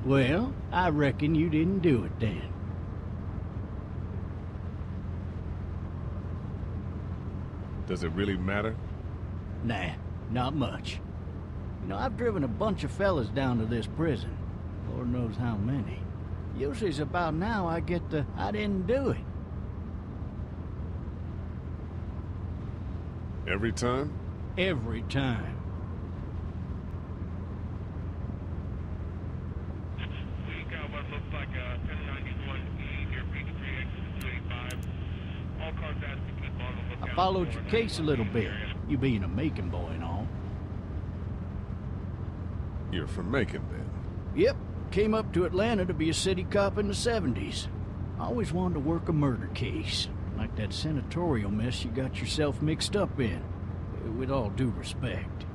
Well, I reckon you didn't do it then. Does it really matter? Nah, not much. You know, I've driven a bunch of fellas down to this prison. Lord knows how many. Usually it's about now I get the, I didn't do it. Every time? Every time. We got what looks like a 1091E near Peachtree, exit 285. All cars asked to keep on the lookout. I followed your case a little bit, you being a Macon boy and all. You're from Macon, then? Yep, came up to Atlanta to be a city cop in the 70s. I always wanted to work a murder case, like that senatorial mess you got yourself mixed up in, with all due respect.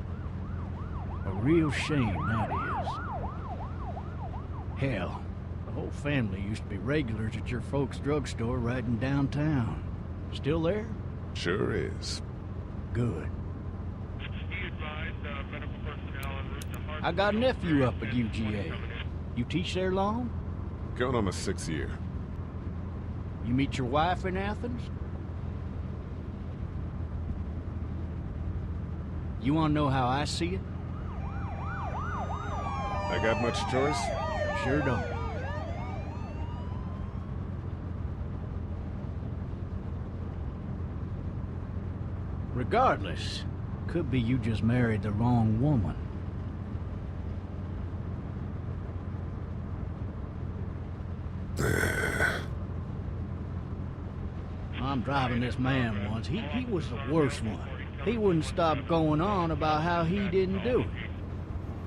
A real shame, that is. Hell, the whole family used to be regulars at your folks' drugstore right in downtown. Still there? Sure is. Good. Be advised, medical personnel en route to Hart. I got a nephew up at UGA. You teach there long? Going on my 6th year. You meet your wife in Athens? You want to know how I see it? I got much choice? Sure don't. Regardless, could be you just married the wrong woman. I'm driving this man once. He was the worst one. He wouldn't stop going on about how he didn't do it.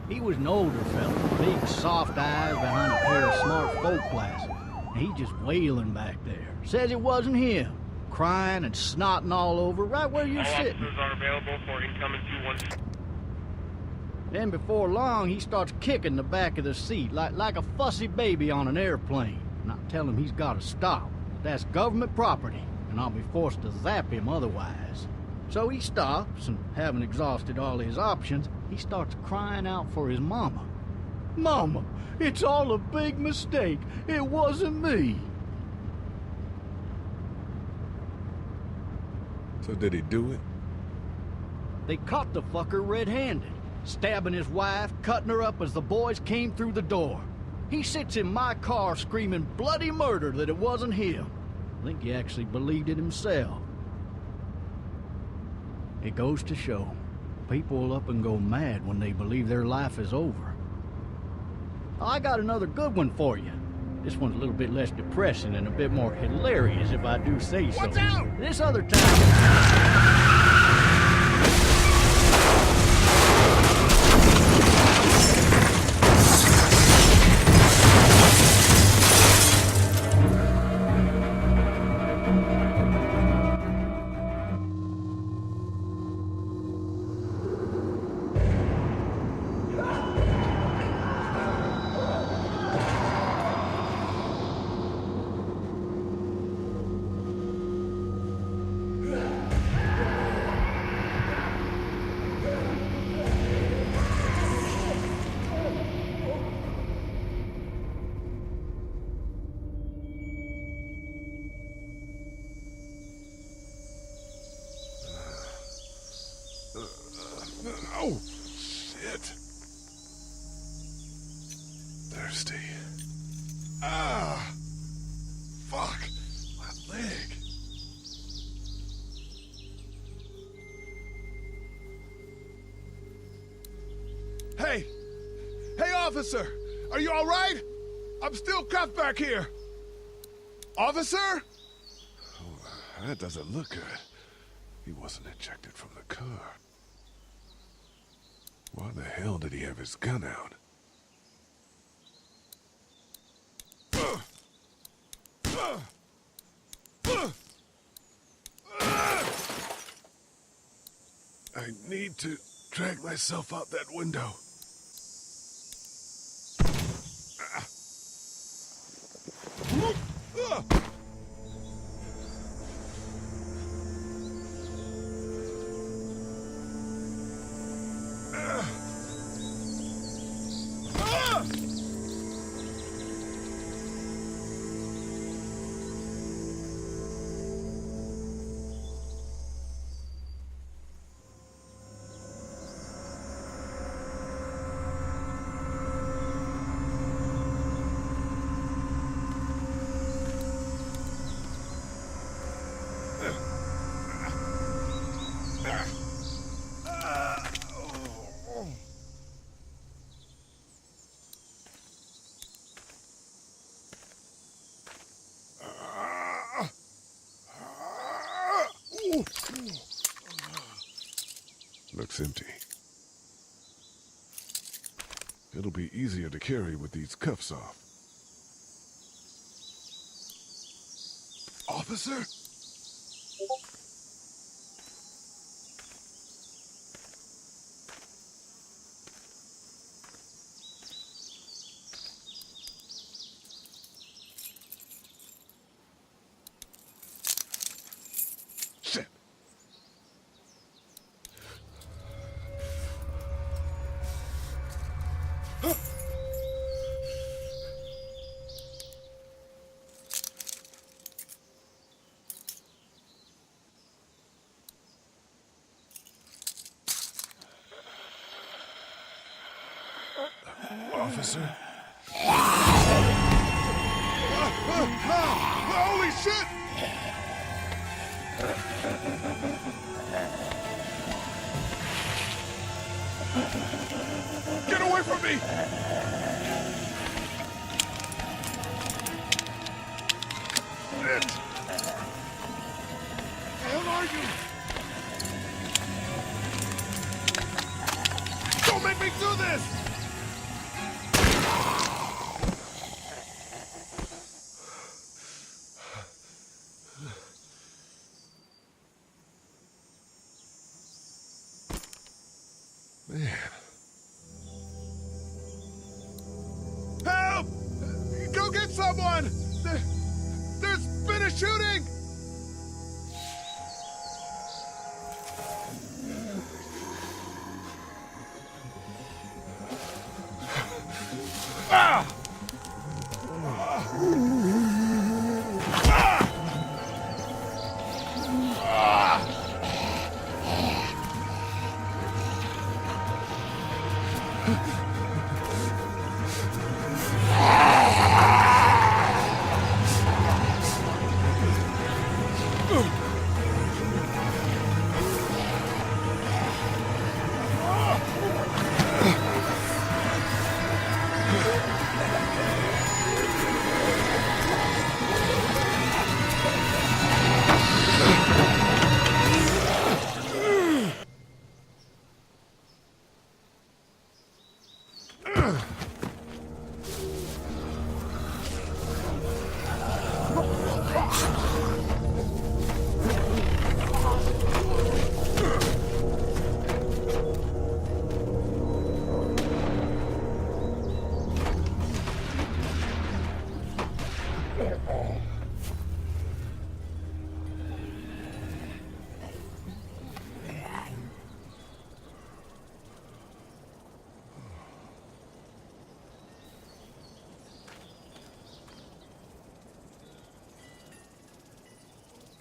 He was an older fella, big soft eyes behind a pair of smart folk glasses. And he just wailing back there. Says it wasn't him. Crying and snotting all over right where you're All sitting. officers are available for incoming 212. Then before long, he starts kicking the back of the seat like a fussy baby on an airplane. And I tell him he's got to stop. That's government property, and I'll be forced to zap him otherwise. So he stops, and having exhausted all his options, he starts crying out for his mama. Mama, it's all a big mistake. It wasn't me. So did he do it? They caught the fucker red-handed, stabbing his wife, cutting her up as the boys came through the door. He sits in my car screaming bloody murder that it wasn't him. I think he actually believed it himself. It goes to show, people will up and go mad when they believe their life is over. I got another good one for you. This one's a little bit less depressing and a bit more hilarious, if I do say so. Watch out! This other time... Oh, shit. Thirsty. Ah! Fuck! My leg. Hey! Hey, officer! Are you all right? I'm still cuffed back here. Officer? Oh, that doesn't look good. He wasn't ejected from the car. Why the hell did he have his gun out? I need to drag myself out that window. Looks empty. It'll be easier to carry with these cuffs off. Officer? Shit. Officer? Holy shit! Get away from me! Shit! The hell are you? Don't make me do this! Man. Help! Go get someone! There's been a shooting! Ah!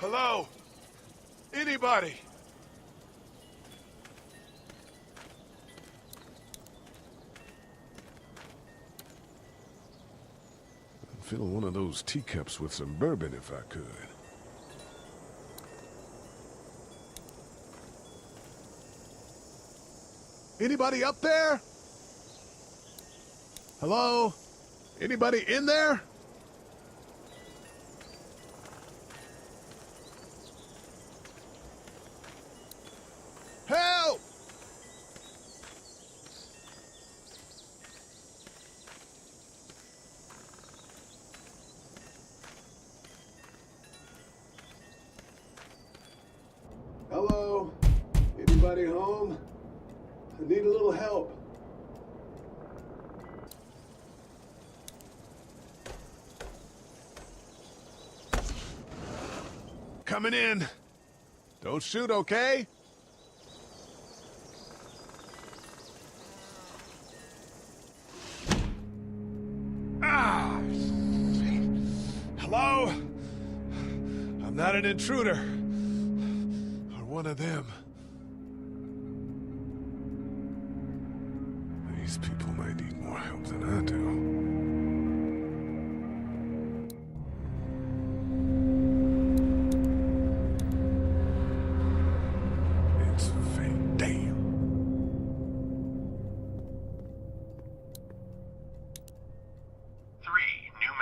Hello? Anybody? I'd fill one of those teacups with some bourbon if I could. Anybody up there? Hello? Anybody in there? Help! Hello? Anybody home? I need a little help. Coming in. Don't shoot, okay? Ah! Hello? I'm not an intruder. Or one of them. These people might need more help than I do. It's fake. Damn.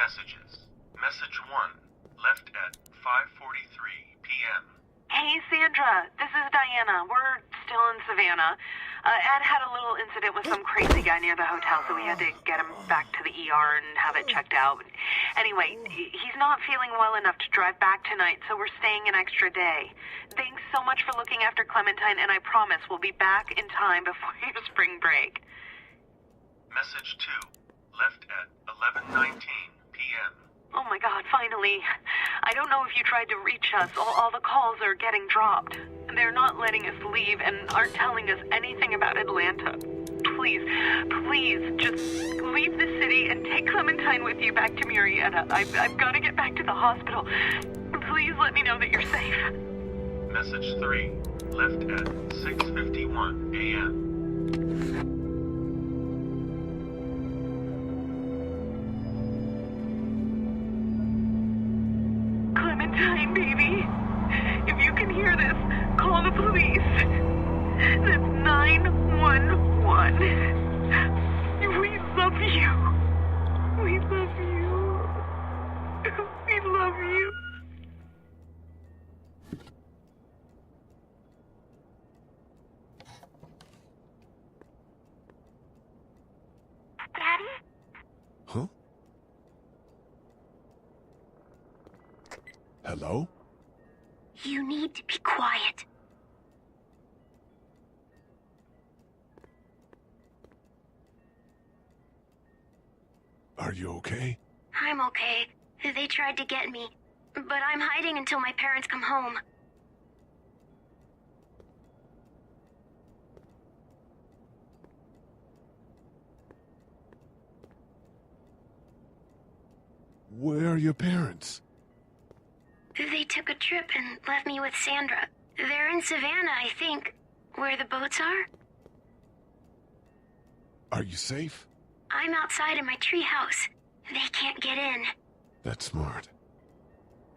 Messages. Message 1, left at 5:43 p.m. Hey, Sandra, this is Diana. We're still in Savannah. Ed had a little incident with some crazy guy near the hotel, so we had to get him back to the ER and have it checked out. Anyway, he's not feeling well enough to drive back tonight, so we're staying an extra day. Thanks so much for looking after Clementine, and I promise we'll be back in time before your spring break. Message 2, left at 11:19 p.m. Oh my God, finally. I don't know if you tried to reach us. All the calls are getting dropped. They're not letting us leave and aren't telling us anything about Atlanta. Please, just leave the city and take Clementine with you back to Murrieta. I've got to get back to the hospital. Please let me know that you're safe. Message 3, left at 6:51 a.m. Clementine, baby. If you can hear this, call the police. That's 911. We love you. We love you. We love you. Daddy? Huh? Hello? You need to be quiet. Are you okay? I'm okay. They tried to get me, but I'm hiding until my parents come home. Where are your parents? They took a trip and left me with Sandra. They're in Savannah, I think, where the boats are. Are you safe? I'm outside in my treehouse. They can't get in. That's smart.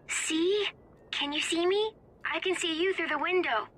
See? Can you see me? I can see you through the window.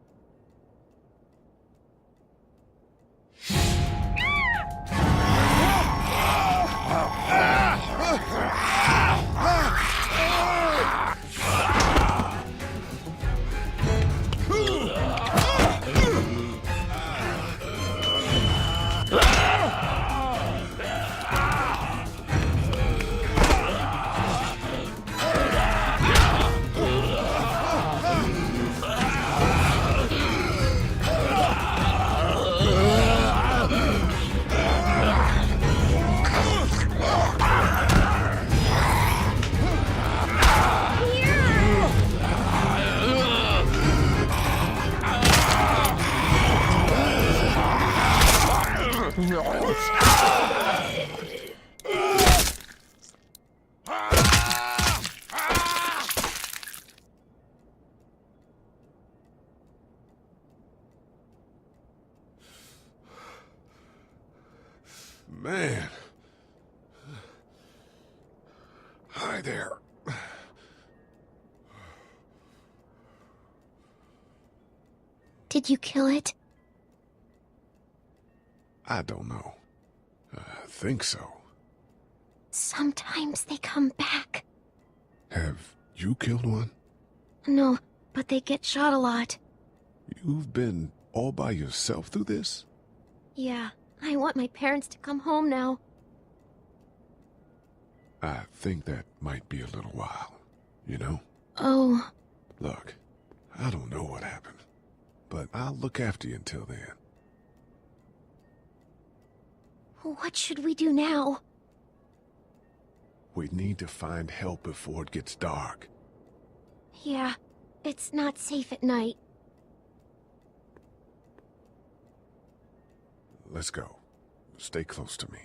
Man. Hi there. Did you kill it? I don't know. I think so. Sometimes they come back. Have you killed one? No, but they get shot a lot. You've been all by yourself through this? Yeah, I want my parents to come home now. I think that might be a little while, you know? Oh. Look, I don't know what happened, but I'll look after you until then. What should we do now? We need to find help before it gets dark. Yeah, it's not safe at night. Let's go. Stay close to me.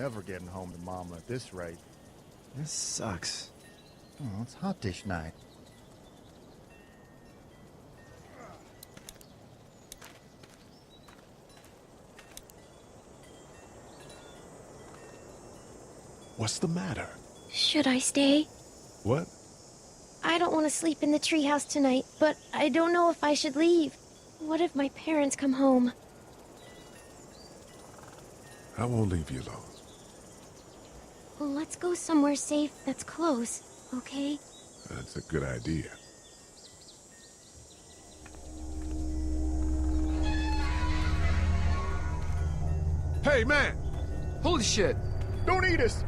never getting home to Mama at this rate. This sucks. Oh, it's hot dish night. What's the matter? Should I stay? What? I don't want to sleep in the treehouse tonight, but I don't know if I should leave. What if my parents come home? I won't leave you alone. Well, let's go somewhere safe that's close, okay? That's a good idea. Hey, man! Holy shit! Don't eat us!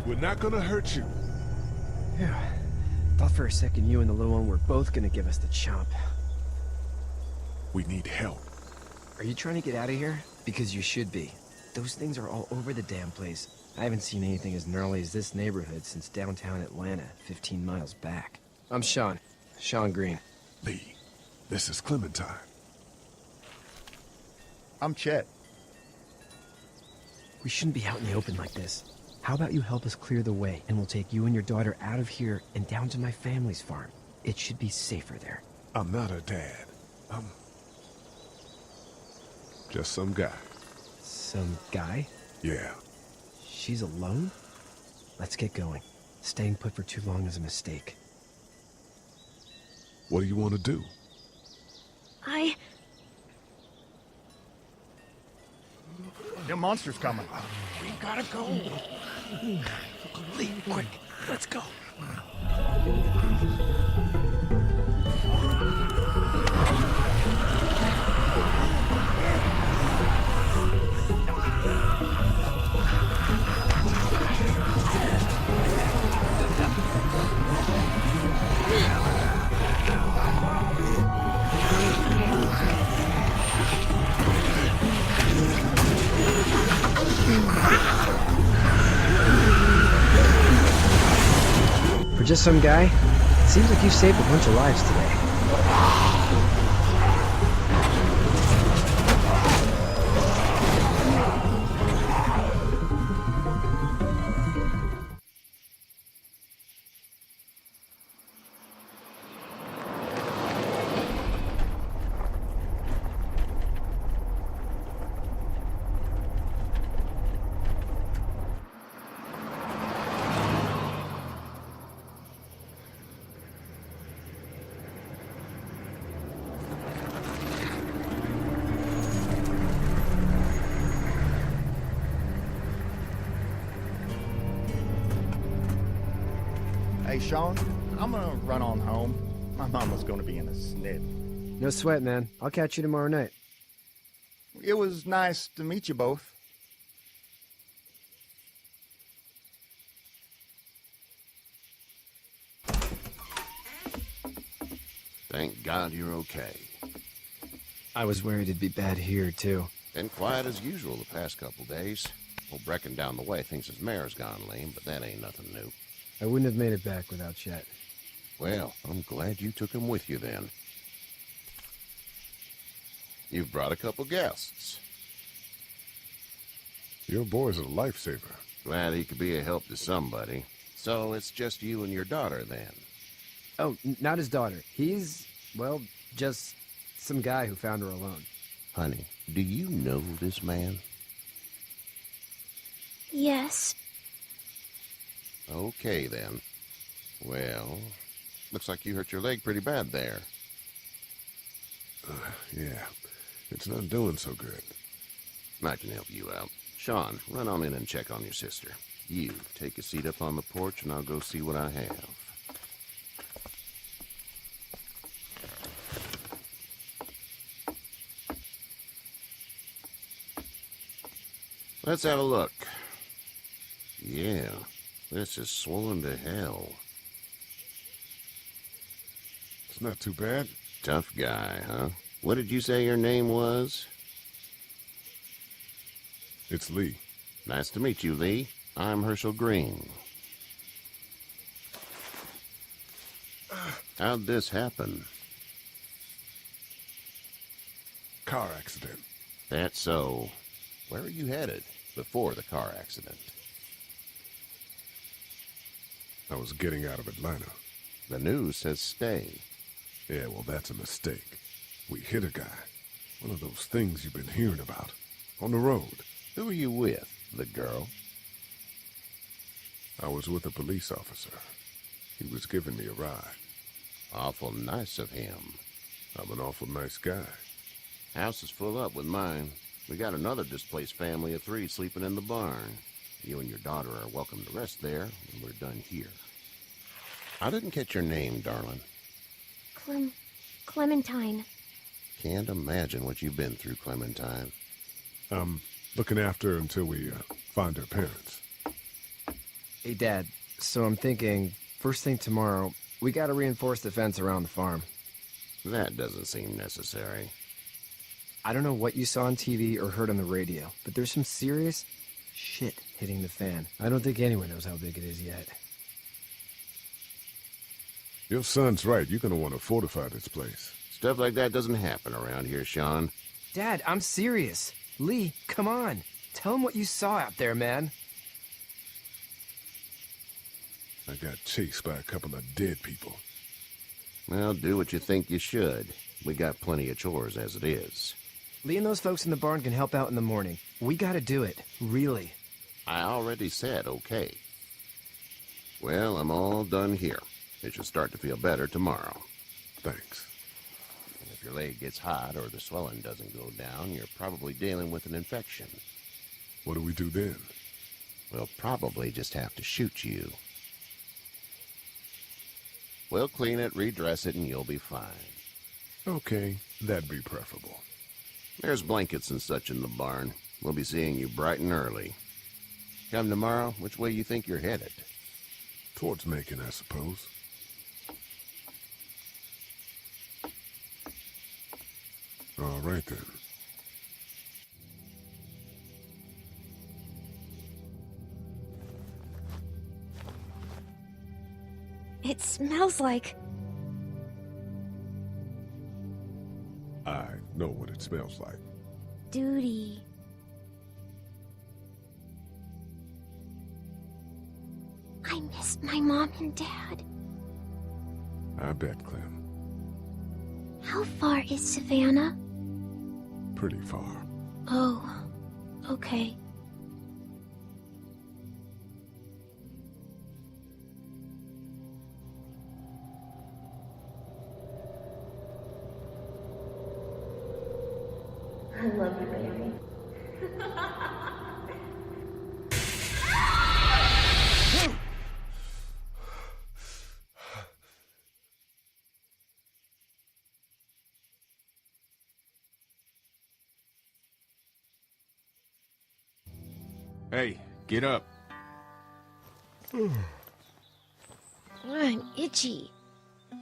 We're not gonna hurt you. Yeah. Thought for a second you and the little one were both gonna give us the chomp. We need help. Are you trying to get out of here? Because you should be. Those things are all over the damn place. I haven't seen anything as gnarly as this neighborhood since downtown Atlanta, 15 miles back. I'm Sean. Sean Green. Lee, this is Clementine. I'm Chet. We shouldn't be out in the open like this. How about you help us clear the way, and we'll take you and your daughter out of here and down to my family's farm. It should be safer there. I'm not her dad. I'm just some guy. Some guy? Yeah. She's alone? Let's get going. Staying put for too long is a mistake. What do you want to do? The monster's coming. We gotta go. Lee, quick, let's go. For just some guy, it seems like you've saved a bunch of lives today. Hey, Sean, I'm gonna run on home. My mama's gonna be in a snit. No sweat, man. I'll catch you tomorrow night. It was nice to meet you both. Thank God you're okay. I was worried it'd be bad here, too. Been quiet as usual the past couple days. Old Brecken down the way thinks his mare's gone lame, but that ain't nothing new. I wouldn't have made it back without Chet. Well, I'm glad you took him with you then. You've brought a couple guests. Your boy's a lifesaver. Glad he could be a help to somebody. So it's just you and your daughter then? Oh, not his daughter. He's, well, just some guy who found her alone. Honey, do you know this man? Yes. Okay, then. Well, looks like you hurt your leg pretty bad there. Yeah, it's not doing so good. I can help you out. Sean, run on in and check on your sister. You, take a seat up on the porch and I'll go see what I have. Let's have a look. Yeah, this is swollen to hell. It's not too bad. Tough guy, huh? What did you say your name was? It's Lee. Nice to meet you, Lee. I'm Herschel Green. How'd this happen? Car accident. That's so. Where were you headed before the car accident? I was getting out of Atlanta. The news says stay. Yeah, well, that's a mistake. We hit a guy. One of those things you've been hearing about. On the road. Who are you with? The girl? I was with a police officer. He was giving me a ride. Awful nice of him. I'm an awful nice guy. House is full up with mine. We got another displaced family of 3 sleeping in the barn. You and your daughter are welcome to rest there, and we're done here. I didn't catch your name, darling. Clementine. Can't imagine what you've been through, Clementine. I'm looking after her until we find her parents. Hey, Dad. So I'm thinking, first thing tomorrow, we gotta reinforce the fence around the farm. That doesn't seem necessary. I don't know what you saw on TV or heard on the radio, but there's some serious shit hitting the fan. I don't think anyone knows how big it is yet. Your son's right. You're gonna want to fortify this place. Stuff like that doesn't happen around here, Sean. Dad, I'm serious. Lee, come on. Tell him what you saw out there, man. I got chased by a couple of dead people. Well, do what you think you should. We got plenty of chores as it is. Lee and those folks in the barn can help out in the morning. We gotta do it. Really. I already said okay. Well, I'm all done here. It should start to feel better tomorrow. Thanks. And if your leg gets hot or the swelling doesn't go down, you're probably dealing with an infection. What do we do then? We'll probably just have to shoot you. We'll clean it, redress it, and you'll be fine. Okay, that'd be preferable. There's blankets and such in the barn. We'll be seeing you bright and early. Come tomorrow, which way you think you're headed? Towards Macon, I suppose. All right, then. It smells like... I know what it smells like. duty. I miss my mom and dad. I bet, Clem. How far is Savannah? Pretty far. Oh, okay. I love you, baby. Hey, get up. I'm itchy.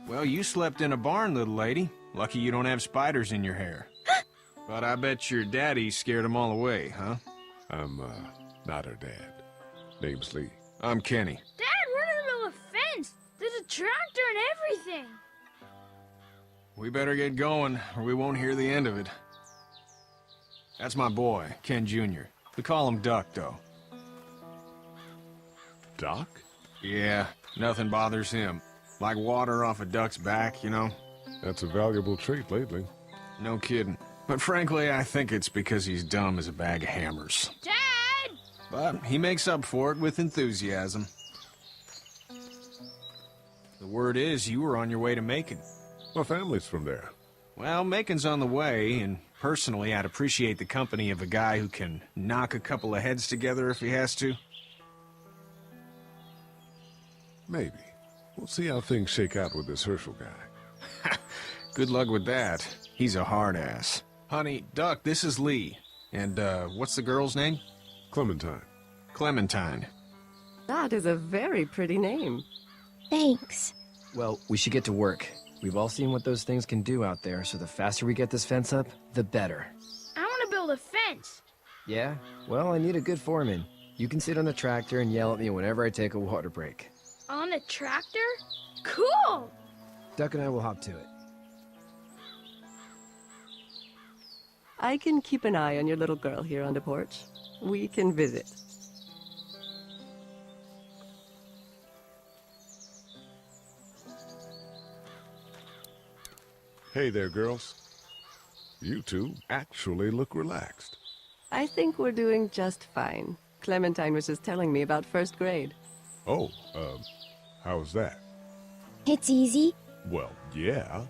Well, you slept in a barn, little lady. Lucky you don't have spiders in your hair. But I bet your daddy scared them all away, huh? I'm, not her dad. Name's Lee. I'm Kenny. Dad, we're in the middle of a fence. There's a tractor and everything. We better get going, or we won't hear the end of it. That's my boy, Ken Jr. We call him Duck, though. Doc? Yeah, nothing bothers him. Like water off a duck's back, you know? That's a valuable trait lately. No kidding. But frankly, I think it's because he's dumb as a bag of hammers. Dad! But he makes up for it with enthusiasm. The word is you were on your way to Macon. My family's from there. Well, Macon's on the way, and personally, I'd appreciate the company of a guy who can knock a couple of heads together if he has to. Maybe. We'll see how things shake out with this Herschel guy. Good luck with that. He's a hard ass. Honey, Duck, this is Lee. And, what's the girl's name? Clementine. Clementine. That is a very pretty name. Thanks. Well, we should get to work. We've all seen what those things can do out there, so the faster we get this fence up, the better. I want to build a fence. Yeah? Well, I need a good foreman. You can sit on the tractor and yell at me whenever I take a water break. On a tractor? Cool! Duck and I will hop to it. I can keep an eye on your little girl here on the porch. We can visit. Hey there, girls. You two actually look relaxed. I think we're doing just fine. Clementine was just telling me about first grade. Oh, how was that? It's easy. Well, yeah.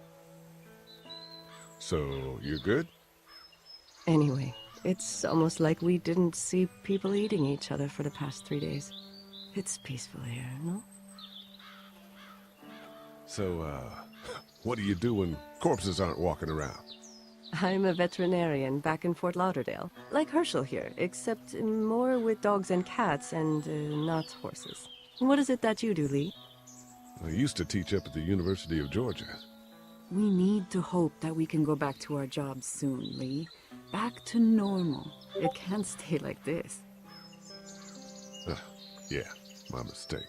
So, you're good? Anyway, it's almost like we didn't see people eating each other for the past 3 days. It's peaceful here, no? So, what do you do when corpses aren't walking around? I'm a veterinarian back in Fort Lauderdale. Like Herschel here, except more with dogs and cats and not horses. What is it that you do, Lee? I used to teach up at the University of Georgia. We need to hope that we can go back to our jobs soon, Lee. Back to normal. It can't stay like this. Yeah, my mistake.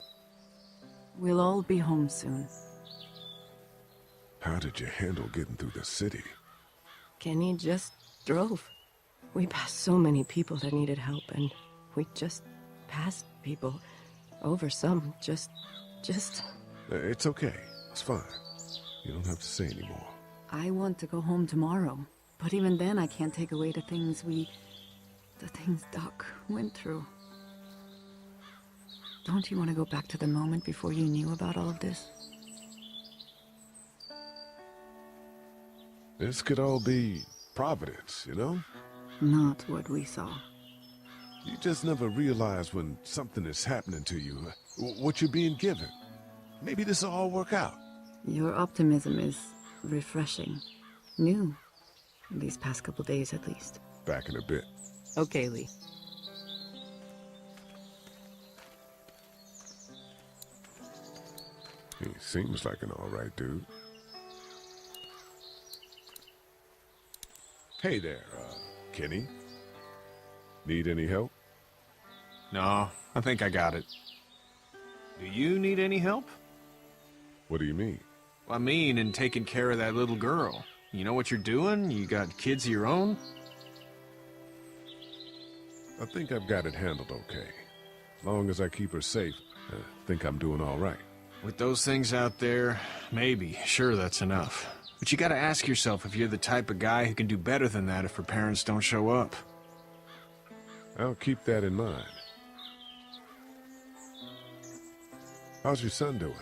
We'll all be home soon. How did you handle getting through the city? Kenny just drove. We passed so many people that needed help, and we just passed people. Over some, just... It's okay. It's fine. You don't have to say anymore. I want to go home tomorrow, but even then I can't take away the things Doc went through. Don't you want to go back to the moment before you knew about all of this? This could all be Providence, you know? Not what we saw. You just never realize when something is happening to you, what you're being given. Maybe this will all work out. Your optimism is refreshing. New. These past couple days, at least. Back in a bit. Okay, Lee. He seems like an alright dude. Hey there, Kenny. Need any help? No, I think I got it. Do you need any help? What do you mean? I mean, in taking care of that little girl. You know what you're doing? You got kids of your own? I think I've got it handled okay. As long as I keep her safe, I think I'm doing all right. With those things out there, maybe. Sure, that's enough. But you gotta ask yourself if you're the type of guy who can do better than that if her parents don't show up. I'll keep that in mind. How's your son doing?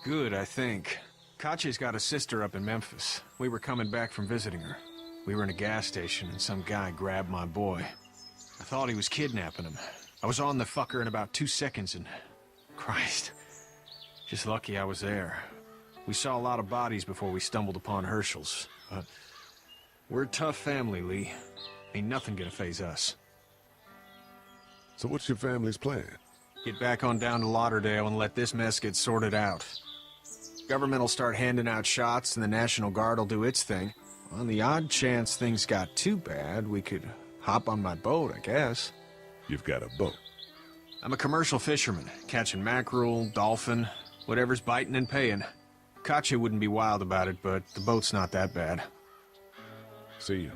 Good, I think. Katya's got a sister up in Memphis. We were coming back from visiting her. We were in a gas station and some guy grabbed my boy. I thought he was kidnapping him. I was on the fucker in about 2 seconds and... Christ. Just lucky I was there. We saw a lot of bodies before we stumbled upon Herschel's. But we're a tough family, Lee. Ain't nothing gonna faze us. So what's your family's plan? Get back on down to Lauderdale and let this mess get sorted out. Government will start handing out shots and the National Guard will do its thing. On the odd chance things got too bad, we could hop on my boat, I guess. You've got a boat? I'm a commercial fisherman, catching mackerel, dolphin, whatever's biting and paying. Katya wouldn't be wild about it, but the boat's not that bad. See you.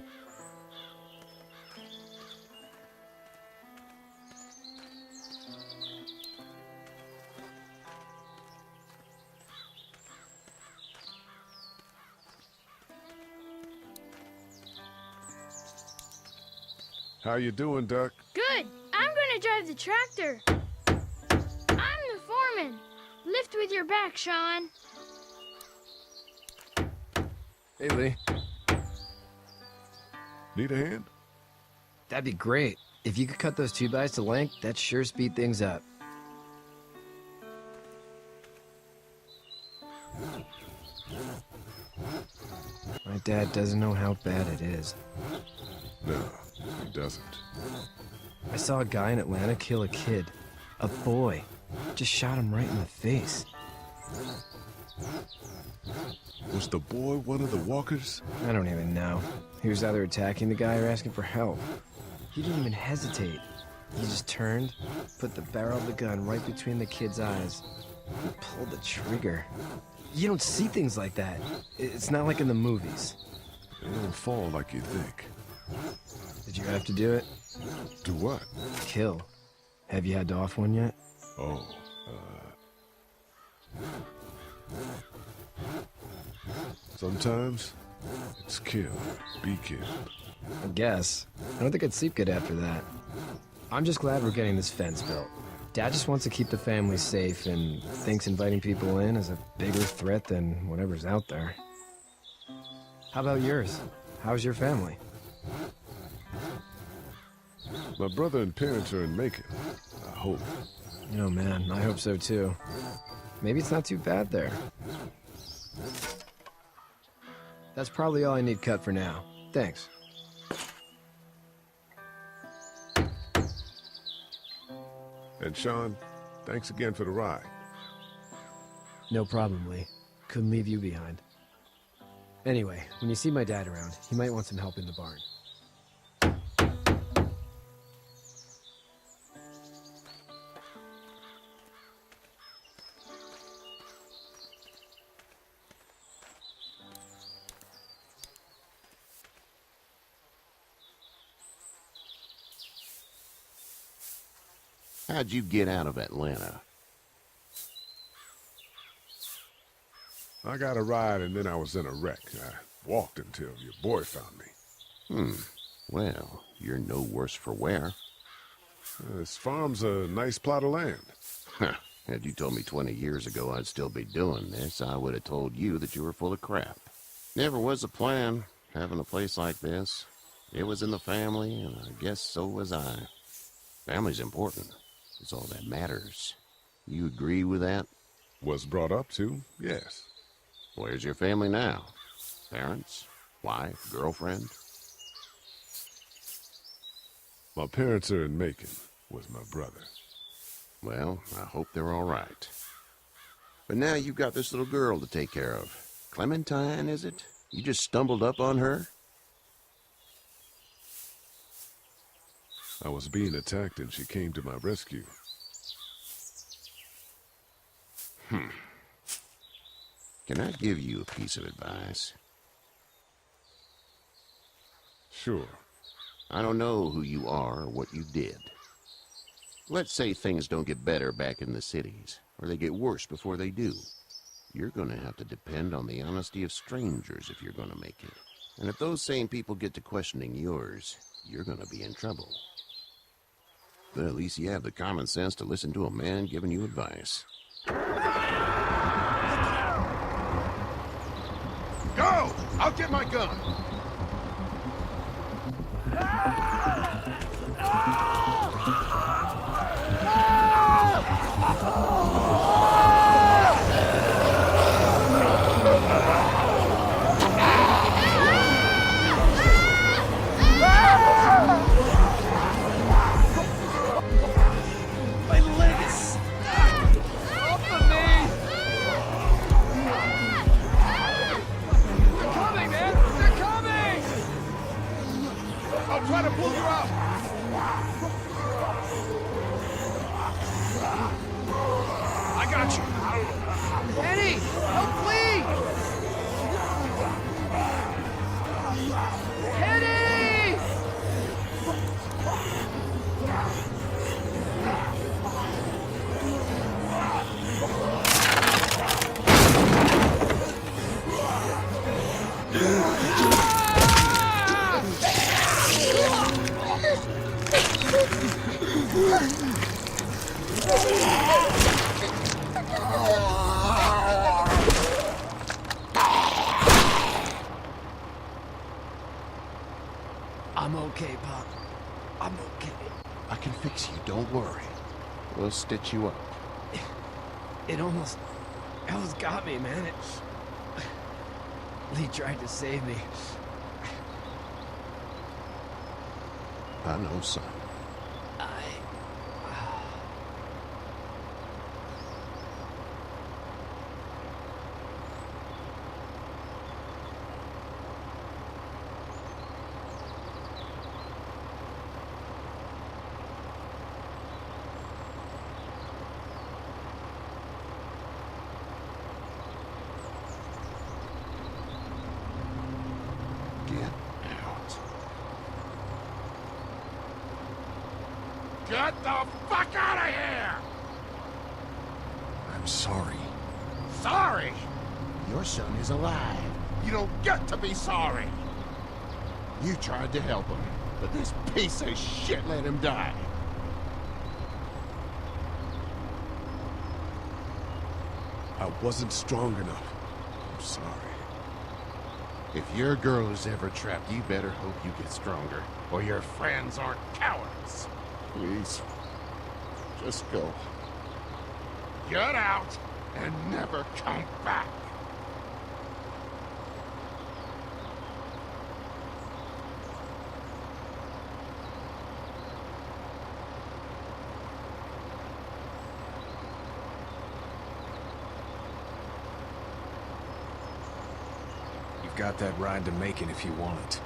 How you doing, Duck? Good. I'm gonna drive the tractor. I'm the foreman. Lift with your back, Sean. Hey, Lee. Need a hand? That'd be great. If you could cut those 2x to length, that'd sure speed things up. My dad doesn't know how bad it is. No, he doesn't. I saw a guy in Atlanta kill a kid. A boy. Just shot him right in the face. Was the boy one of the walkers? I don't even know. He was either attacking the guy or asking for help. He didn't even hesitate. He just turned, put the barrel of the gun right between the kid's eyes, and pulled the trigger. You don't see things like that. It's not like in the movies. They don't fall like you think. Did you have to do it? Do what? Kill. Have you had to off one yet? Oh, Sometimes it's kill, be killed. I guess. I don't think I'd sleep good after that. I'm just glad we're getting this fence built. Dad just wants to keep the family safe and thinks inviting people in is a bigger threat than whatever's out there. How about yours? How's your family? My brother and parents are in Macon. I hope. Oh man, I hope so too. Maybe it's not too bad there. That's probably all I need cut for now. Thanks. And Sean, thanks again for the ride. No problem, Lee. Couldn't leave you behind. Anyway, when you see my dad around, he might want some help in the barn. How'd you get out of Atlanta? I got a ride and then I was in a wreck. I walked until your boy found me. Well, you're no worse for wear. This farm's a nice plot of land. Had you told me 20 years ago I'd still be doing this, I would have told you that you were full of crap. Never was a plan, having a place like this. It was in the family, and I guess so was I. Family's important. It's all that matters. You agree with that? Was brought up to, yes. Where's your family now? Parents? Wife? Girlfriend? My parents are in Macon with my brother. Well, I hope they're all right. But now you've got this little girl to take care of. Clementine, is it? You just stumbled up on her? I was being attacked and she came to my rescue. Can I give you a piece of advice? Sure. I don't know who you are or what you did. Let's say things don't get better back in the cities, or they get worse before they do. You're gonna have to depend on the honesty of strangers if you're gonna make it. And if those same people get to questioning yours, you're gonna be in trouble. But at least you have the common sense to listen to a man giving you advice. Go! I'll get my gun! My leg is stuck! Off of me! They're coming, man! They're coming! I'll try to pull you out! I got you! Eddie! Help, please! Eddie! I'm okay, Pop. I'm okay. I can fix you, don't worry. We'll stitch you up. It almost got me, man. Lee tried to save me. I know, son. Get the fuck out of here! I'm sorry. Sorry? Your son is alive. You don't get to be sorry. You tried to help him, but this piece of shit let him die. I wasn't strong enough. I'm sorry. If your girl is ever trapped, you better hope you get stronger, or your friends aren't cowards. Please, just go. Get out and never come back. You've got that ride to Macon if you want it.